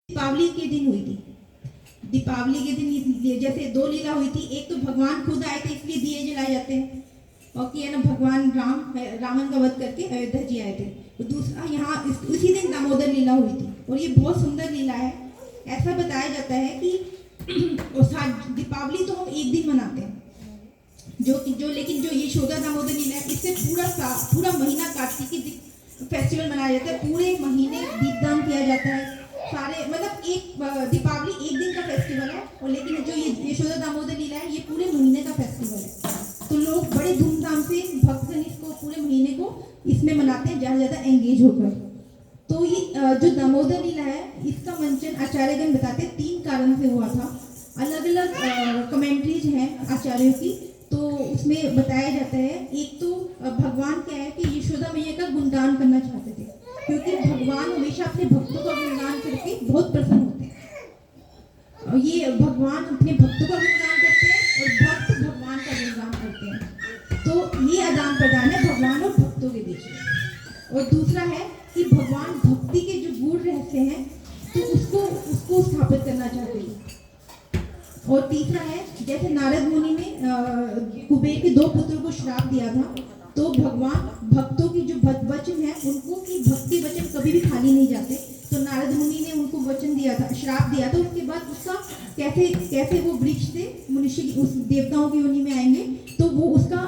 दीपावली के दिन हुई थी। दीपावली के दिन जैसे दो लीला हुई थी। एक तो भगवान खुद आए थे इसलिए दिए जलाए जाते हैं, और कि है ना भगवान रावण का वध करके अयोध्या जी आए थे। तो दूसरा यहाँ उसी दिन दामोदर लीला हुई थी, और ये बहुत सुंदर लीला है। ऐसा बताया जाता है कि दीपावली तो हम एक दिन मनाते हैं, लेकिन जो यशोदा दामोदर लीला है इससे पूरा महीना कार्तिकी फेस्टिवल मनाया जाता है। पूरे महीने दीपदान किया जाता है। सारे मतलब एक दीपावली एक दिन का फेस्टिवल है, और लेकिन जो ये यशोदा दामोदर लीला है ये पूरे महीने का फेस्टिवल है। तो लोग बड़े धूमधाम से भक्तजन इसको पूरे महीने को इसमें मनाते हैं, ज़्यादा एंगेज होकर। तो ये जो दामोदर लीला है इसका मंचन आचार्यगण बताते हैं 3 कारण से हुआ था। अलग अलग कमेंट्रीज हैं आचार्यों की, तो उसमें बताया जाता है एक तो भगवान क्या है कि यशोदा मैया का गुणगान करना चाहते थे, क्योंकि भगवान हमेशा अपने भक्तों का गुणगान करके बहुत प्रसन्न होते हैं। और ये भगवान अपने भक्तों का गुणगान करते हैं और भक्त भगवान का गुणगान करते हैं। तो ये आदान प्रदान है भगवान और भक्तों के बीच में। और दूसरा है कि भगवान भक्ति के जो गूढ़ रहस्य हैं तो उसको स्थापित करना चाहते हैं। और तीसरा है जैसे नारद मुनि ने कुबेर के 2 पुत्रों को श्राप दिया था, तो भगवान भक्तों की जो वचन है उनको कि भक्ति वचन कभी भी खाली नहीं जाते। तो नारद मुनि ने उनको वचन दिया था, श्राप दिया था। उसके बाद उसका कैसे वो वृक्ष से मनुष्य की उस देवताओं की योनि में आएंगे, तो वो उसका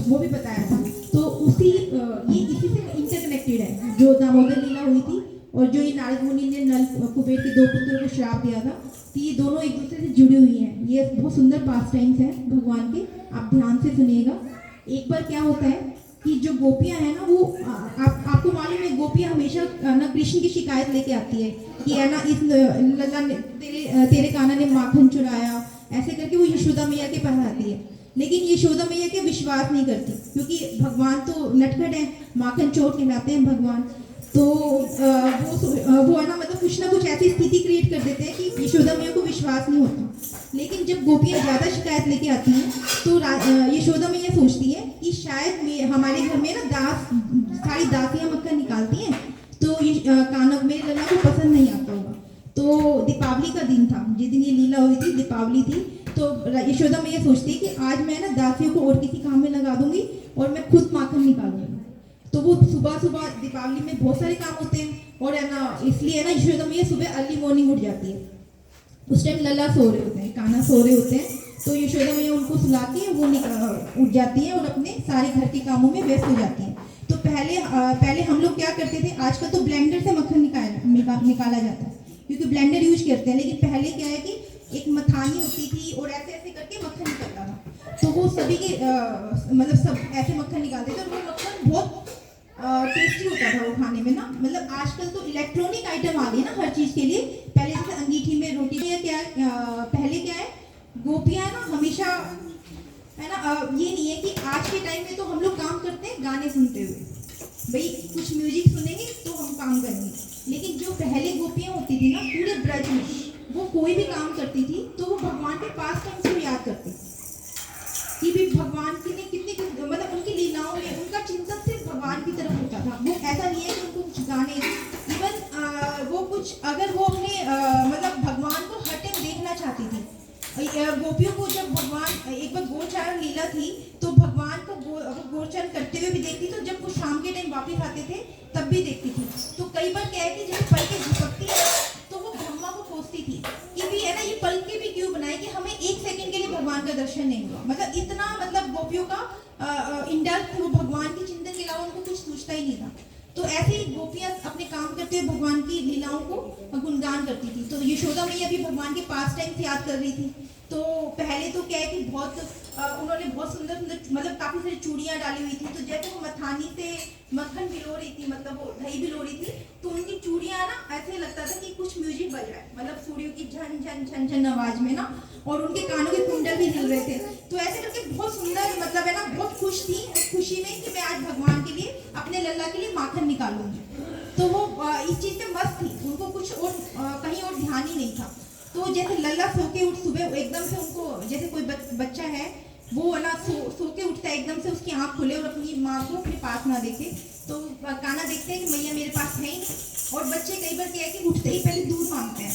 वो भी बताया था। तो ये इसी से इंटरकनेक्टेड है जो दामोदर लीला हुई थी और जो ये नारद मुनि ने कुबेर के 2 पुत्रों को श्राप दिया था। तो ये दोनों एक दूसरे से जुड़ी हुई हैं। ये बहुत सुंदर पास टाइम्स हैं भगवान के, आप ध्यान से सुनिएगा। एक बार क्या होता है कि जो गोपियां हैं ना वो आपको मालूम है गोपियां हमेशा ना कृष्ण की शिकायत लेके आती है कि है ना इस लल्ला ने तेरे कान्हा ने माखन चुराया, ऐसे करके वो यशोदा मैया के पास आती है। लेकिन यशोदा मैया के विश्वास नहीं करती, क्योंकि भगवान तो नटखट है, माखन चोर कहलाते हैं भगवान। तो वो है ना मतलब कुछ ना कुछ ऐसी स्थिति क्रिएट कर देते हैं कि यशोदा मैया को विश्वास नहीं होता। लेकिन जब गोपियां ज़्यादा शिकायत लेके आती हैं तो यशोदा मैया सोचती है कि शायद हमारे घर में ना सारी दासियां मक्खन निकालती हैं, तो ये कान्हा मेरे लल्ला को पसंद नहीं आता होगा। तो दीपावली का दिन था जिस दिन ये लीला हुई थी, दीपावली थी। तो यशोदा मैया सोचती है कि आज मैं ना दासियों को और किसी काम में लगा दूंगी और मैं खुद माखन निकालूंगी। तो वो सुबह दीपावली में बहुत सारे काम होते हैं, और है ना इसलिए है ना यशोदा मैया सुबह अर्ली मॉर्निंग उठ जाती है। उस टाइम लल्ला सो रहे होते हैं, कान्हा सो रहे होते हैं। तो यशोदा मैया उनको सुला के वो उठ जाती है और अपने सारे घर के कामों में व्यस्त हो जाती है। तो पहले हम लोग क्या करते थे, आजकल तो ब्लेंडर से मक्खन निकाला जाता है क्योंकि ब्लेंडर यूज करते हैं। लेकिन पहले क्या है कि एक मथानी होती थी और ऐसे ऐसे करके मक्खन निकलता था। तो वो सभी के मतलब सब ऐसे मक्खन निकालते थे और वो मक्खन बहुत टेस्टी होता था वो खाने में ना। मतलब आजकल तो इलेक्ट्रॉनिक आइटम आ गए ना हर चीज़ के लिए। पहले जैसे अंगीठी में रोटी पहले क्या है गोपियाँ ना हमेशा है ना ये नहीं है कि आज के टाइम में तो हम लोग काम करते हैं गाने सुनते हुए, भाई कुछ म्यूजिक सुनेंगे तो हम काम करेंगे। लेकिन जो पहले गोपियाँ होती थी ना पूरे ब्रज में, वो कोई भी काम करती थी तो वो भगवान के पास टाइम से याद करती कि भी भगवान की ने कितने मतलब उनकी लीलाओं में उनका चिंतन सिर्फ भगवान की तरफ होता था। वो ऐसा नहीं है कि उनको कुछ गाने इवन वो कुछ अगर वो अपने मतलब भगवान को हर टाइम देखना चाहती थी। गोपियों को जब भगवान एक बार गोचारण लीला थी तो भगवान को गोचारण करते हुए भी देखती, तो जब वो शाम के टाइम वापस आते थे तब भी देखती थी। तो कई बार क्या है कि जब पल के झपकती है तो वो ब्रह्मा को कोसती थी कि भी है ना ये पल के भी क्यों बनाए कि हमें 1 सेकंड के लिए भगवान का दर्शन नहीं हुआ। मतलब इतना मतलब गोपियों का इंडल्ज थे वो, भगवान के चिंतन के अलावा उनको कुछ सोचता ही नहीं था। तो ऐसे ही गोपियाँ अपने काम करते हुए भगवान की लीलाओं को गुणगान करती थी। तो यशोदा मैया भी भगवान के पास टाइम से याद कर रही थी। तो पहले तो क्या है कि उन्होंने बहुत सुंदर मतलब काफ़ी सारी चूड़ियाँ डाली हुई थी। तो जैसे वो मथानी से मक्खन भिलो रही थी, मतलब वो दही भिलो रही थी, तो उनकी चूड़ियाँ ना ऐसे लगता था कि कुछ म्यूजिक बज रहा है, मतलब सूर्यों की झन झन झन झन आवाज में ना, और उनके कानों के कुंडल भी हिल रहे थे। तो ऐसे करके बहुत सुंदर मतलब है ना बहुत खुश थी, खुशी में कि मैं आज भगवान के लिए अपने लल्ला के लिए माखन निकालूंगी। तो वो इस चीज़ से मस्त थी, उनको कुछ और कहीं और ध्यान ही नहीं था। तो जैसे लल्ला सो के उठ सुबह एकदम से उनको जैसे कोई बच्चा है वो है ना सो के उठता है एकदम से, उसकी आँख खुले और अपनी माँ को अपने पास ना देखे। तो कान्हा देखते हैं कि मैया मेरे पास है ही नहीं, और बच्चे कई बार क्या है कि उठते ही पहले दूध मांगते हैं।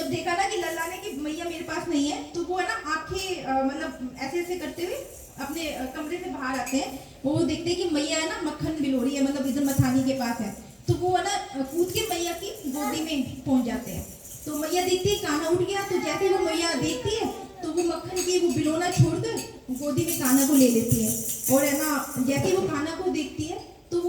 जब देखा ना कि लल्ला ने कि मैया मेरे पास नहीं है, तो वो है ना आंखें मतलब ऐसे ऐसे करते हुए अपने कमरे से बाहर आते हैं। वो देखते हैं कि मैया है ना मक्खन बिलो रही है, मतलब इधर मथानी के पास है। तो वो है ना कूद के मैया की गोदी में पहुंच जाते हैं। तो मैया देखती है कान्हा उठ गया, तो जैसे वो मैया देखती है तो वो मक्खन की वो बिलोना छोड़कर गोदी में कान्हा को ले लेती है। और है ना जैसे वो कान्हा को देखती है तो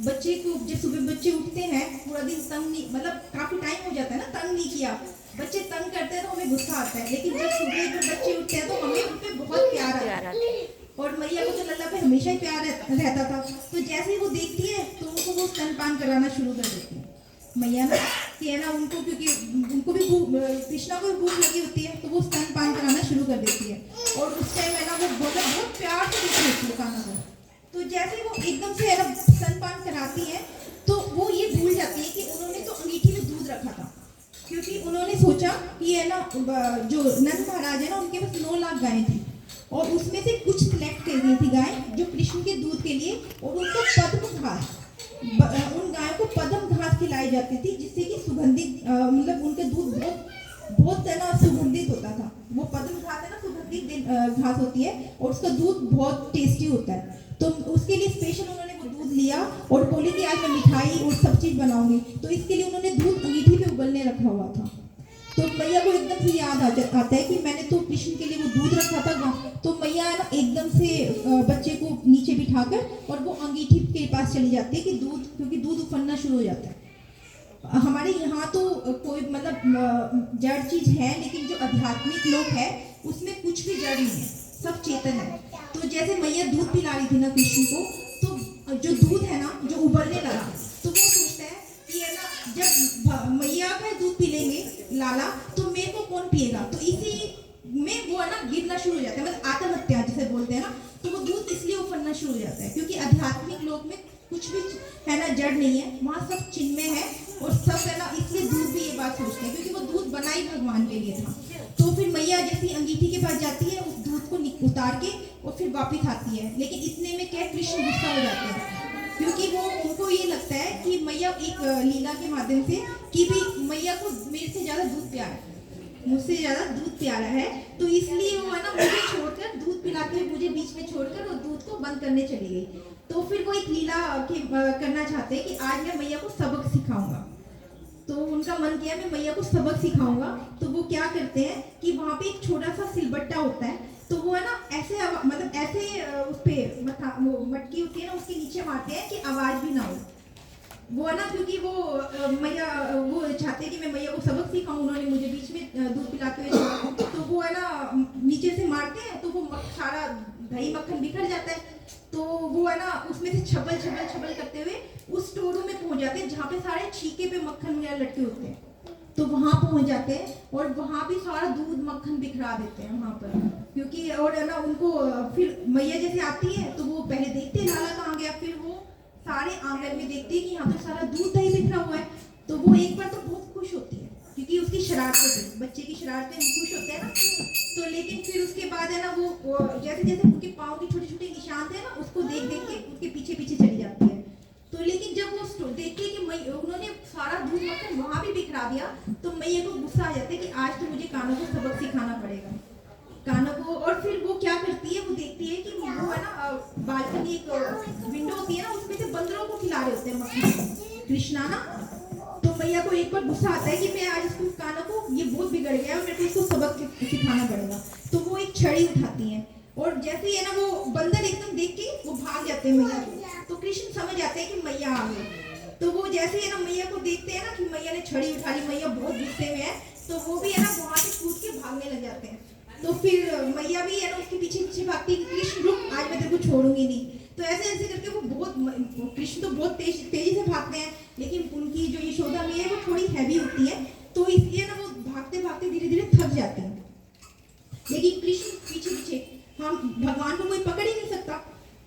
बच्चे को, जब सुबह बच्चे उठते हैं पूरा दिन तंग नहीं, मतलब काफी टाइम हो जाता है ना तंग नहीं किया, बच्चे तंग करते हैं तो हमें गुस्सा आता है, लेकिन जब सुबह जब बच्चे उठते हैं तो हमें उन पे बहुत प्यार आता है। और मैया को तो लल्ला पे हमेशा ही प्यार रहता था। तो जैसे ही वो देखती है तो उनको वो स्तनपान कराना शुरू कर देती है मैया ना, कि है ना उनको, क्योंकि उनको भी कृष्णा को भी भूख लगी होती है, तो वो स्तनपान कराना शुरू कर देती है। और उस टाइम है ना वो बहुत प्यार से देखती होती है कान्हा को। तो जैसे वो एकदम से है ना स्तनपान कराती है तो वो ये भूल जाती है कि उन्होंने तो अंगीठी में दूध रखा था, क्योंकि उन्होंने सोचा कि है ना जो नंद महाराज है ना उनके पास 9 लाख गायें थी, और उसमें से कुछ सिलेक्ट कर दी थी गाय जो कृष्ण के दूध के लिए, और उनको पद्म घास, उन गायों को पद्म घास खिलाई जाती थी, जिससे कि सुगंधित मतलब उनका दूध बहुत है ना सुगंधित होता था। वो पद्म घास है ना सुगंधित घास होती है और उसका दूध बहुत टेस्टी होता है। तो उसके लिए स्पेशल उन्होंने वो दूध लिया और बोले कि आज मैं मिठाई और सब चीज़ बनाऊंगी। तो इसके लिए उन्होंने दूध अंगीठी पे उबलने रखा हुआ था। तो मैया को एकदम से याद आता है कि मैंने तो कृष्ण के लिए वो दूध रखा था। तो मैया ना एकदम से बच्चे को नीचे बिठाकर और वो अंगीठी के पास चली जाती है कि दूध, क्योंकि दूध उफनना शुरू हो जाता है। हमारे यहाँ तो कोई मतलब जड़ चीज है, लेकिन जो आध्यात्मिक लोग है उसमें कुछ भी जड़ नहीं है, सब चेतन है। तो जैसे मैया दूध पिला रही थी ना कृष्ण को, तो जो दूध है ना जो उबलने लगा, तो वो सोचता है कि है ना जब मैया का दूध पी लेंगे लाला तो मेरे को कौन पिएगा। तो इसी में वो है ना गिरना शुरू हो जाता है, मतलब आत्महत्या जिसे बोलते हैं ना। तो वो दूध इसलिए उफनना शुरू हो जाता है क्योंकि आध्यात्मिक लोक में कुछ भी है ना जड़ नहीं है, वहाँ सब चिन्मय है और सब है ना, इसलिए दूध भी ये बात सोचते हैं क्योंकि वो दूध बना ही भगवान के लिए था। तो फिर मैया जैसी अंगीठी के पास जाती है, उस दूध को उतार के और फिर वापिस आती है, लेकिन इतने में क्या कृष्ण गुस्सा हो जाते हैं, क्योंकि वो उनको ये लगता है कि मैया एक लीला के माध्यम से कि भी मैया को मेरे से ज्यादा दूध प्यारा है, मुझसे ज्यादा दूध प्यारा है, तो इसलिए वो है ना मुझे छोड़कर दूध पिलाते हुए मुझे बीच में छोड़कर और दूध को बंद करने चली गई। तो फिर वो एक लीला करना चाहते हैं कि आज मैं मैया को सबक सिखाऊंगा। तो उनका मन किया मैं मैया को सबक सिखाऊंगा। तो वो क्या करते हैं कि वहाँ पे एक छोटा सा सिलबट्टा होता है, तो वो है ना ऐसे मतलब ऐसे उस पे वो मटकी होती है ना उसके नीचे मारते हैं कि आवाज भी ना हो। वो है ना क्योंकि वो मैया वो चाहते हैं कि मैं मैया को सबक सिखाऊं, उन्होंने मुझे बीच में दूध पिलाते हुए छोड़ा, तो वो है ना नीचे से मारते हैं तो वो सारा दही मक्खन बिखर जाता है। तो वो है ना उसमें से छबल छबल छबल करते हुए उस स्टोर रूम में पहुंच जाते हैं जहाँ पे सारे छीके पे मक्खन वगैरह लटके होते हैं। तो वहाँ पहुंच जाते हैं और वहाँ भी सारा दूध मक्खन बिखरा देते हैं वहाँ पर, क्योंकि और है ना उनको फिर मैया जैसे आती है तो वो पहले देखते हैं लाला कहाँ गया, फिर वो सारे आंगन में देखती है कि यहाँ तो सारा दूध दही बिखरा हुआ है। तो वो एक बार तो बहुत खुश होती है क्योंकि उसकी शरारतें से, बच्चे की शरारतें खुश होते हैं ना। तो लेकिन फिर उसके बाद है ना वो जैसे जैसे उनके पाँव की छोटे छोटे निशान थे ना उसको देख देख के उनके पीछे पीछे चली जाती है। तो लेकिन जब वो देखती है कि उन्होंने सारा दूध मक्खन वहाँ भी बिखरा दिया, तो मैया को गुस्सा आ जाता है कि आज तो मुझे कान्हा को सबक सिखाना पड़ेगा, कान्हा को। और फिर वो क्या करती है, वो देखती है कि वो है ना बालकनी एक विंडो होती है ना उसमें से बंदरों को खिला रहे होते हैं मक्खन कृष्णा ना। तो मैया को एक बार गुस्सा आता है कि मैं आज इसको कान्हा को ये बहुत बिगड़ गया और मेरे को इसको सबक सिखाना पड़ेगा। तो वो एक छड़ी उठाती है और जैसे ही है ना वो बंदर एकदम देख के वो भाग जाते हैं मैया को। तो कृष्ण समझ जाते हैं कि मैया आ गई। तो वो जैसे ही है ना मैया को देखते हैं ना कि मैया ने छड़ी उठा ली, मैया बहुत गुस्से में है, तो वो भी है ना वहाँ से कूद के भागने लग जाते हैं। तो फिर मैया भी है ना उसके पीछे पीछे भागती है कि कृष्ण रुक, आज मैं तेरे को छोड़ूंगी नहीं। तो ऐसे ऐसे करके वो बहुत, कृष्ण तो बहुत तेजी से भागते हैं, लेकिन उनकी जो यशोदा मैया है वो थोड़ी हैवी होती है, तो इसलिए ना वो भागते भागते धीरे धीरे थक जाते हैं। लेकिन कृष्ण पीछे पीछे, हम भगवान को कोई पकड़ ही नहीं सकता,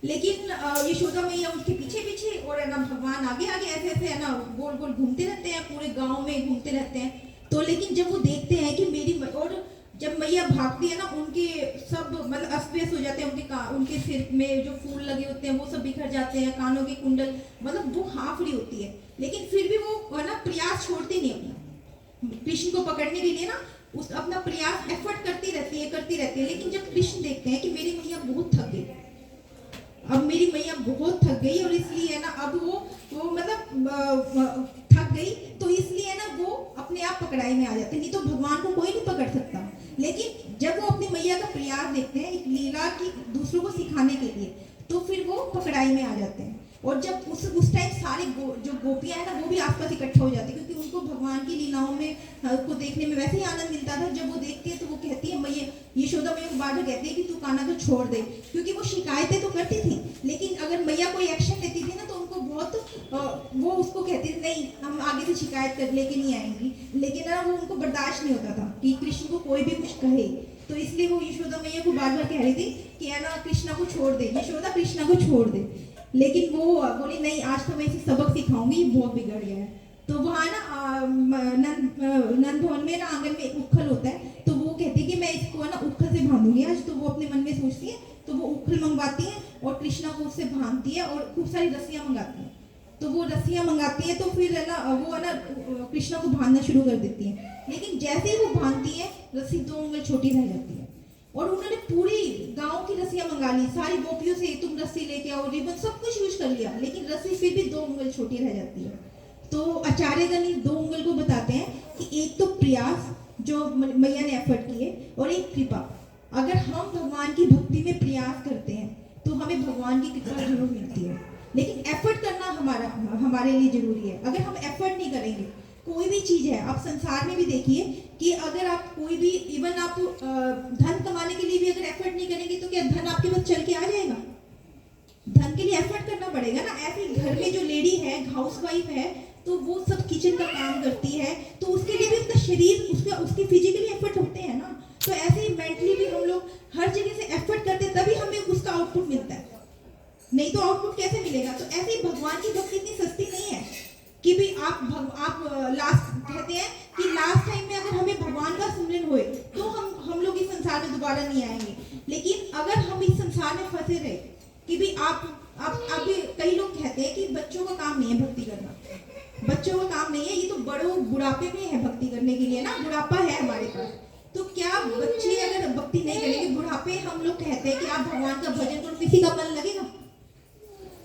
लेकिन यशोदा मैया उसके पीछे पीछे और है ना भगवान आगे आगे ऐसे ऐसे है ना गोल गोल घूमते रहते हैं, पूरे गांव में घूमते रहते हैं। तो लेकिन जब वो देखते हैं कि मेरी, और जब मैया भागती है ना उनके सब मतलब अस्त व्यस्त हो जाते हैं, उनके सिर में जो फूल लगे होते हैं वो सब बिखर जाते हैं, कानों के कुंडल, मतलब वो हाँफ रही होती है, लेकिन फिर भी वो है ना प्रयास छोड़ते नहीं अपना। कृष्ण को पकड़ने के लिए ना उस अपना प्रयास एफर्ट करती रहती है, लेकिन जब कृष्ण देखते हैं कि मेरी मैया बहुत थक गई, अब मेरी मैया बहुत थक गई और इसलिए है ना अब वो मतलब थक गई, तो इसलिए है ना वो अपने आप पकड़ाई में आ जाते हैं। नहीं तो भगवान को कोई नहीं पकड़ सकता, लेकिन जब वो अपनी मैया का प्रयास देखते हैं एक लीला की दूसरों को सिखाने के लिए, तो फिर वो पकड़ाई में आ जाते हैं। और जब उस टाइम सारे जो गोपियां हैं ना वो भी आसपास इकट्ठा हो जाती है, क्योंकि उनको भगवान की लीलाओं में को देखने में वैसे ही आनंद मिलता था। जब वो देखती है तो वो कहती है, मैया यशोदा मैया को बार-बार कहती है कि तू कान्हा को छोड़ दे, क्योंकि वो शिकायतें तो करती थी, लेकिन अगर मैया कोई एक्शन लेती थी ना तो उनको बहुत वो उसको कहती थी नहीं हम आगे से शिकायत कर लेके नहीं आएंगी, लेकिन ना वो उनको बर्दाश्त नहीं होता था कि कृष्ण को कोई भी कुछ कहे, तो इसलिए वो यशोदा मैया को बार-बार कह रही थी कि है ना कृष्णा को छोड़ दे, यशोदा कृष्णा को छोड़ दे, लेकिन वो बोली नहीं आज तो मैं इसे सबक सिखाऊंगी, ये बहुत बिगड़ गया है। तो वहाँ ना नंद भवन में ना आंगन में एक उखल होता है, तो वो कहती है कि मैं इसको ना उखल से बांधूंगी आज, तो वो अपने मन में सोचती है, तो वो उखल मंगवाती है और कृष्णा को उससे बांधती है और खूब सारी रस्सियाँ मंगाती है। तो वो रस्सियाँ मंगाती है तो फिर है ना वो है ना कृष्णा को बांधना शुरू कर देती है, लेकिन जैसे ही वो बांधती है रस्सी 2 उंगल छोटी रह जाती है। और उन्होंने पूरी गांव की रस्सियां मंगा ली, सारी गोपियों से तुम रस्सी लेके आओ, रिबन सब कुछ यूज कर लिया, लेकिन रस्सी फिर भी 2 उंगल छोटी रह जाती है। तो आचार्यगण इस 2 उंगल को बताते हैं कि एक तो प्रयास जो मैया ने एफर्ट किए और एक कृपा। अगर हम भगवान की भक्ति में प्रयास करते हैं तो हमें भगवान की कृपा जरूर मिलती है, लेकिन एफर्ट करना हमारे लिए जरूरी है। अगर हम एफर्ट नहीं करेंगे, कोई भी चीज है, आप संसार में भी देखिए कि अगर आप कोई भी इवन आप धन कमाने के लिए भी अगर एफर्ट नहीं करेंगे तो क्या धन आपके पास चल के आ जाएगा? धन के लिए एफर्ट करना पड़ेगा ना। ऐसे घर में जो लेडी है, हाउसवाइफ है, तो वो सब किचन का काम करती है, तो उसके लिए भी उसका शरीर उसके फिजिकली एफर्ट होते हैं ना। तो ऐसे ही मेंटली भी हम लोग हर जगह से एफर्ट करते हैं, तभी हमें उसका आउटपुट मिलता है, नहीं तो आउटपुट कैसे मिलेगा? तो ऐसे ही भगवान की भक्ति इतनी सस्ती नहीं है कि भी आप लास्ट कहते हैं कि लास्ट टाइम में अगर हमें भगवान का सुमिरन होए तो हम लोग इस संसार में दोबारा नहीं आएंगे। लेकिन अगर हम इस संसार में फंसे रहे कि भी आप भी कई लोग कहते हैं कि बच्चों का काम नहीं है भक्ति करना, बच्चों का काम नहीं है, ये तो बड़ों बुढ़ापे में है भक्ति करने के लिए ना, बुढ़ापा है हमारे पास। तो क्या बच्चे अगर भक्ति नहीं करेंगे, बुढ़ापे हम लोग कहते हैं कि आप भगवान का भजन करो, किसी का मन लगेगा?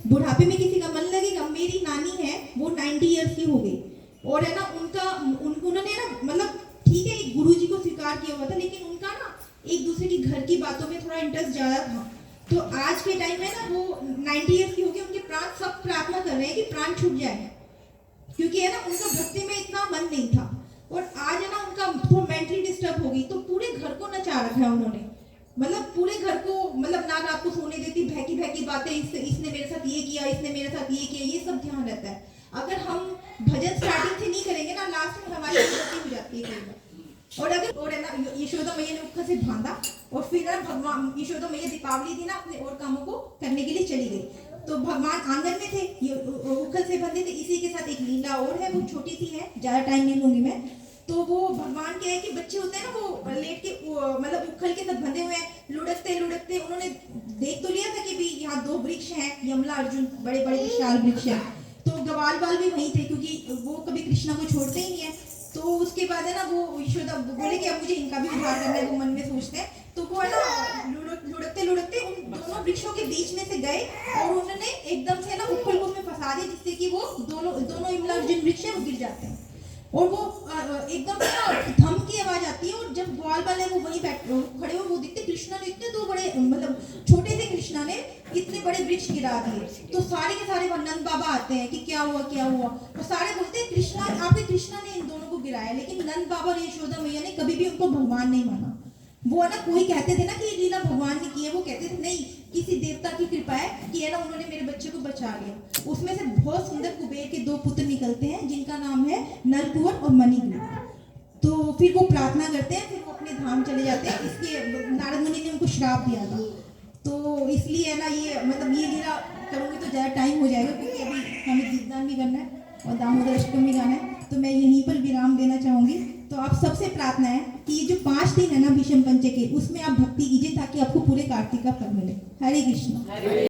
बुढ़ापे में किसी का मन लगेगा? मेरी नानी है वो 90 इयर्स की हो गई और है ना उन्होंने ना मतलब ठीक है एक गुरुजी को स्वीकार किया हुआ था, लेकिन उनका ना एक दूसरे की घर की बातों में थोड़ा इंटरेस्ट ज्यादा था। तो आज के टाइम में ना वो 90 इयर्स की हो गई, उनके प्राण सब प्रार्थना कर रहे हैं कि प्राण छूट जाए, क्योंकि है ना उनका भक्ति में इतना मन नहीं था। और आज है ना उनका वो मेंटली डिस्टर्ब हो गई, तो पूरे घर को नचा रखा है उन्होंने, मतलब पूरे घर को मतलब ना रात को सोने देती, बहकी बातें, इसने मेरे साथ ये किया, इसने मेरे साथ ये किया, ये सब ध्यान रहता है। अगर हम भजन स्टार्टिंग से नहीं करेंगे ना, लास्ट में हमारी गलती हो जाती है कई बार। और है ना यशोदा मैया ने उखल से बांधा और फिर ना भगवान यशोदा मैया दीपावली थी ना अपने और कामों को करने के लिए चली गई। तो भगवान आंगन में थे, ये उखल से बंधे थे। इसी के साथ एक लीला और है, वो छोटी सी है, ज्यादा टाइम नहीं लूंगी मैं। तो वो भगवान क्या है कि बच्चे होते हैं ना वो लेट के मतलब उखल के साथ बंधे हुए हैं, लुढ़कते लुढ़कते उन्होंने देख तो लिया था कि भी यहाँ 2 वृक्ष हैं, यमला अर्जुन, बड़े बड़े विशाल वृक्ष हैं। तो गवाल बाल भी वहीं थे, क्योंकि वो कभी कृष्णा को छोड़ते ही नहीं है। तो उसके बाद है ना वो यशोदा बोले कि अब मुझे इनका भी उद्धार करना है, वो मन में सोचते हैं। तो वो है ना लुढ़कते लुढ़कते उन दोनों वृक्षों के बीच में से गए और उन्होंने एकदम से ना उखल को उसमें फंसा दिया, जिससे कि वो दोनों यमला अर्जुन वृक्ष है वो गिर जाते हैं। और वो एकदम से धम की आवाज आती है, और जब ग्वाल वाले वो वहीं खड़े हो, वो दिखते कृष्णा ने इतने 2 बड़े मतलब छोटे से कृष्णा ने इतने बड़े वृक्ष गिरा दिए। तो सारे के सारे नंद बाबा आते हैं कि क्या हुआ क्या हुआ, तो सारे बोलते हैं कृष्णा, आपके कृष्णा ने इन दोनों को गिराया। लेकिन नंद बाबा और यशोदा मैया ने कभी भी उनको भगवान नहीं माना। वो है ना कोई कहते थे ना कि ये लीला भगवान ने की है, वो कहते थे नहीं किसी देवता की कृपा है कि है ना उन्होंने मेरे बच्चे को बचा लिया। उसमें से बहुत सुंदर कुबेर के 2 पुत्र निकलते हैं, जिनका नाम है नलकुवर और मणिग्रीव। तो फिर वो प्रार्थना करते हैं, फिर वो अपने धाम चले जाते हैं। इसके नारद मुनि ने उनको श्राप दिया था, तो इसलिए है ना ये मतलब ये लीला करूँगी तो ज़्यादा टाइम हो जाएगा, क्योंकि अभी हमें दीपदान भी करना है और दामोदर अष्टमी भी गाना है। तो मैं यहीं पर विराम देना चाहूँगी। तो आप सबसे प्रार्थना है कि ये जो 5 दिन है ना भीष्म पंचक के, उसमें आप भक्ति कीजिए ताकि आपको पूरे कार्तिक का फल मिले। हरे कृष्ण।